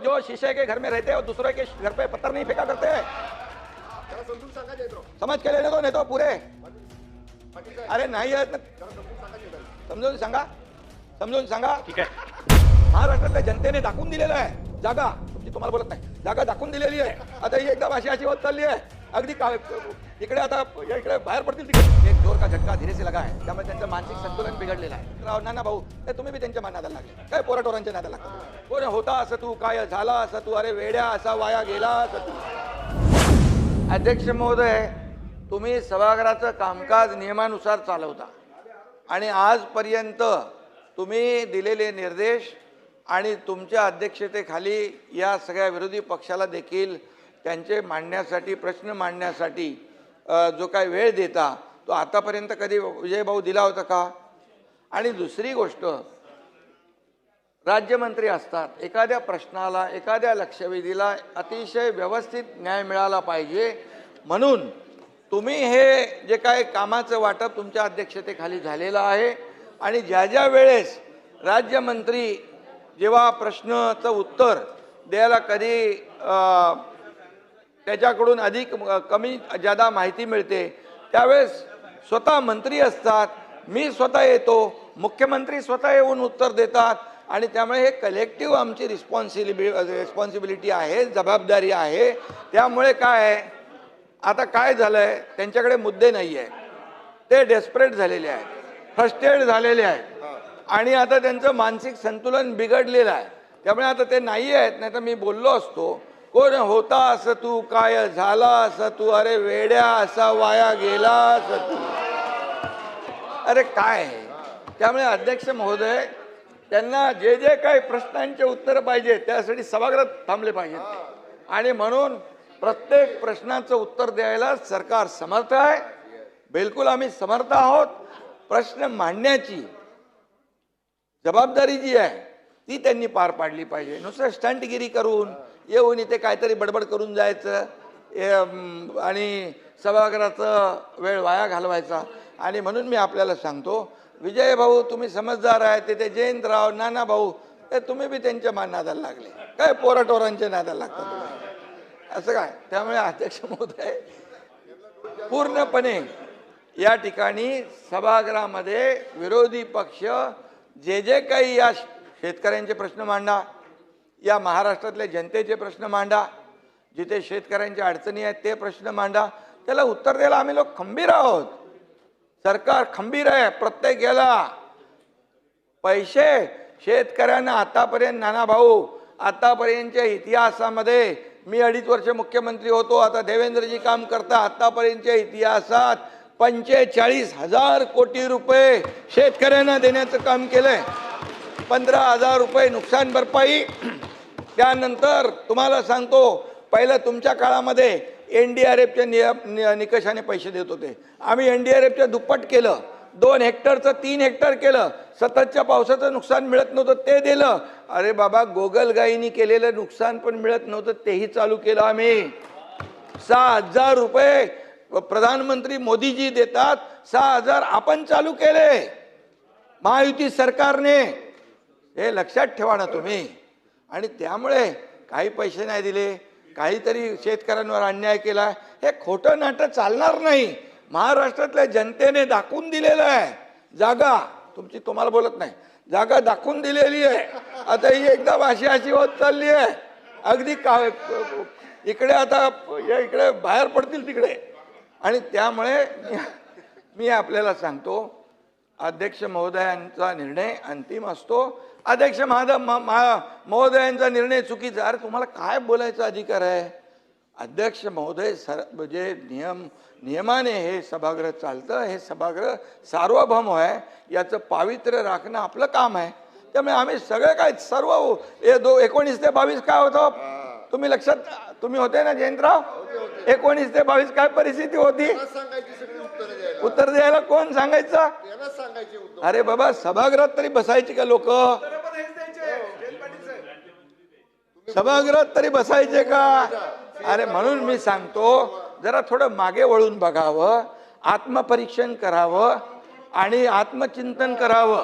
जो शीशे के घर में रहते हैं और दूसरे के घर पे पत्थर नहीं फेंका करते हैं। समझ के लेने दो, नहीं तो पूरे अरे नाही आहेत ना, समजून सांगा, समजून सांगा. ठीक आहे. महाराष्ट्रातल्या जनतेने दाखवून दिलेलं आहे जागा, तुमची तुम्हाला बोलत नाही, जागा दाखवून दिलेली आहे. आता ही एकदम अशी होत चालली आहे अगदी इकडे आता इकडे बाहेर पडतील तिकडे. एक जोर का झटका धीरे से लगा आहे, त्यामुळे त्यांचं मानसिक संतुलन बिघडलेलं आहे. नाना भाऊ तुम्ही बी त्यांच्या नादाला लागले काय, पोराटोरांच्या नादाला लागले. कोण होता असं तू, काय झाला असं तू, अरे वेड्या असा वाया गेला असं तू. अध्यक्ष महोदय, तुम्ही सभागृहाचं कामकाज नियमानुसार चालवता आणि आजपर्यंत तुम्ही दिलेले निर्देश आणि तुमच्या अध्यक्षतेखाली या सगळ्या विरोधी पक्षाला देखील त्यांचे मांडण्यासाठी, प्रश्न मांडण्यासाठी जो काही वेळ देता तो आतापर्यंत कधी विजयभाऊ दिला होता का? आणि दुसरी गोष्ट, राज्यमंत्री असतात, एखाद्या प्रश्नाला, एखाद्या लक्षवेधीला अतिशय व्यवस्थित न्याय मिळाला पाहिजे, म्हणून तुम्ही हे जे काय कामाचं वाटप तुमच्या अध्यक्षतेखाली झालेलं आहे आणि ज्या ज्या वेळेस राज्यमंत्री जेव्हा प्रश्नाचं उत्तर द्यायला कधी त्याच्याकडून अधिक कमी जादा माहिती मिळते त्यावेळेस स्वतः मंत्री असतात, मी स्वतः येतो, मुख्यमंत्री स्वतः येऊन उत्तर देतात आणि त्यामुळे हे कलेक्टिव्ह आमची रिस्पॉन्सिबिलिटी आहे, जबाबदारी आहे. त्यामुळे काय आहे, आता काय झालंय, त्यांच्याकडे मुद्दे नाही आहे, ते डेस्परेट झालेले आहेत, फ्रस्ट्रेट झालेले आहेत आणि आता त्यांचं मानसिक संतुलन बिघडलेलं आहे. त्यामुळे आता ते नाही आहेत, नाही तर मी बोललो असतो, कोण होता असं तू, काय झाला असं तू, अरे वेड्या असा वाया गेला असं तू, अरे काय आहे. त्यामुळे अध्यक्ष महोदय, त्यांना जे जे काही प्रश्नांचे उत्तर पाहिजे त्यासाठी सभागृहात थांबले पाहिजेत आणि म्हणून प्रत्येक प्रश्नाचं उत्तर द्यायला सरकार समर्थ आहे. बिलकुल आम्ही समर्थ आहोत. प्रश्न मांडण्याची जबाबदारी जी आहे ती त्यांनी पार पाडली पाहिजे. नुसतं स्टंटगिरी करून येऊन इथे काहीतरी बडबड करून जायचं आणि सभागृहाचा वेळ वाया घालवायचा. आणि म्हणून मी आपल्याला सांगतो, विजय भाऊ तुम्ही समजदार आहे, ते जयंतराव, नाना भाऊ, ते तुम्ही बी त्यांच्या नादाला लागले काय, पोराटोरांच्या नादाला लागतात तुम्ही असं काय. त्यामुळे अध्यक्ष महोदय, पूर्णपणे या ठिकाणी सभागृहामध्ये विरोधी पक्ष जे जे काही या शेतकऱ्यांचे प्रश्न मांडा, या महाराष्ट्रातल्या जनतेचे प्रश्न मांडा, जिथे शेतकऱ्यांच्या अडचणी आहेत ते प्रश्न मांडा, त्याला उत्तर द्यायला आम्ही लोक खंबीर आहोत. सरकार खंबीर आहे. प्रत्येक याला पैसे शेतकऱ्यांना आतापर्यंत, नाना भाऊ, आतापर्यंतच्या इतिहासामध्ये, मी 2.5 वर्ष मुख्यमंत्री होतो, आता देवेंद्रजी काम करता, आतापर्यंतच्या इतिहासात 45,000 कोटी रुपये शेतकऱ्यांना देण्याचं काम केलंय. 15,000 रुपये नुकसान भरपाई. त्यानंतर तुम्हाला सांगतो, पहिलं तुमच्या काळामध्ये NDRFच्या निकषाने पैसे देत होते, आम्ही NDRFच्या दुप्पट केलं, 2 हेक्टरचं 3 हेक्टर केलं, सततच्या पावसाचं नुकसान मिळत नव्हतं ते दिलं. अरे बाबा, गोगलगाईनी केलेलं नुकसान पण मिळत नव्हतं तेही चालू केलं आम्ही. 6,000 रुपये प्रधानमंत्री मोदीजी देतात, 6,000 आपण चालू केले महायुती सरकारने. हे लक्षात ठेवा ना तुम्ही. आणि त्यामुळे काही पैसे नाही दिले, काहीतरी शेतकऱ्यांवर अन्याय केला, हे खोटं नाटक चालणार नाही. महाराष्ट्रातल्या जनतेने दाखवून दिलेलं आहे जागा, तुमची तुम्हाला बोलत नाही, जागा दाखवून दिलेली आहे. आता ही एकदम अशी होत चालली आहे अगदी इकडे आता इकडे बाहेर पडतील तिकडे. आणि त्यामुळे मी आपल्याला सांगतो, अध्यक्ष महोदयांचा निर्णय अंतिम असतो. अध्यक्ष महोदयांचा निर्णय चुकीचा, अरे तुम्हाला काय बोलायचा अधिकार आहे? अध्यक्ष महोदय, जे नियमाने हे सभागृह चालतं, हे सभागृह सार्वभौम आहे, याचं पावित्र्य राखणं आपलं काम आहे. त्यामुळे आम्ही सगळे काय सर्व 19 ते 22 काय होतं तुम्ही लक्षात, तुम्ही होते ना जयंतराव, 19 ते 22 काय परिस्थिती होती, उत्तर द्यायला कोण सांगायचं? अरे बाबा, सभागृहात तरी बसायची का लोक? सभागृहात तरी बसायचे का? अरे म्हणून मी सांगतो, जरा थोडं मागे वळून बघावं, आत्मपरीक्षण करावं आणि आत्मचिंतन करावं.